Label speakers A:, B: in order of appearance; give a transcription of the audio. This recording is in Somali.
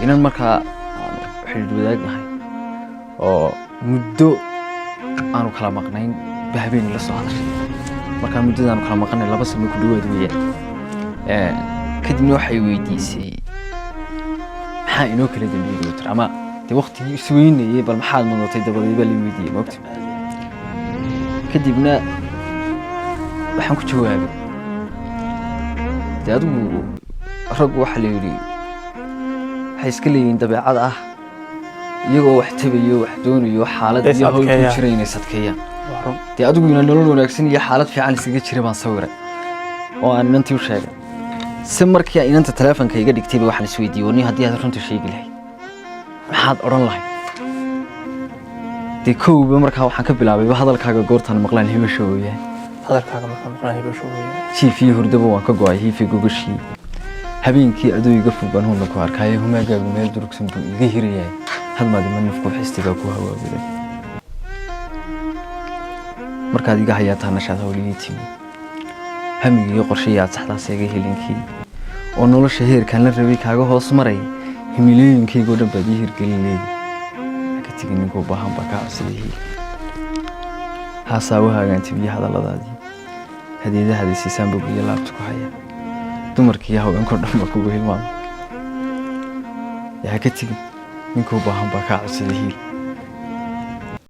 A: inaan markaa xiriir wadaag nahay oo muddo aanu kala maqnayn bahbeen la soo hadashay markaa muddada aanu kala maqnayn 2 sano ku dhawaad weeyaan kadibna waxay weydiisay maxaa inoo kala dambeeyay doctor ama de waqtigii isweynayay bal maxaad mudatay dabadayba la weydiiyay maogta kadibna waxaan ku jawaabay dad rag waxa la yiri waxay iska leeyihiin dabeecad ah iyagoo wax tabayo wax doonayo xaalad iyo hawl ku jira inay sadkeeyaan de adigu ina nolol wanaagsan iyo xaalad fiican isaga jira baan sawiray oo aan inantii u sheegay si markii inanta telefoonka iga dhigtay waxaan isweydiiyay wani haddii aad runta sheegi lahayd maxaad oran lahayd de kooba markaa waxaan ka bilaabay hadalkaaga goortan maqlaan hibasho weeyaan
B: hadalkaaga markaa maqlaan hibasho weeyaan
A: jiifii hurdaba waan ka go'ay hiifi gogashii habeenkii adoo iga furban hunda ku arkay humaaga meel durugsan buu iga hirayay hadmaadi ma nafku xistiga ku hawaabiday markaad iga hayaataa nashaad hawliyiitii hamigii qorshayaad saxdaas iga helinkii oo nolosha heerkan la rabay kaaga hoos maray himilooyinkayga dhan baad ii hirgelinay ka tigin ninkuu baahan baa ka cabsaday haasawahaagaan tibiya hadalladaadii hadeedahaadii siisaan buu iyo laabta ku haya dumarkii haweenku dhan ma kugu hilmaan yaa ka tigin ninkuu baahan baa ka cabsaday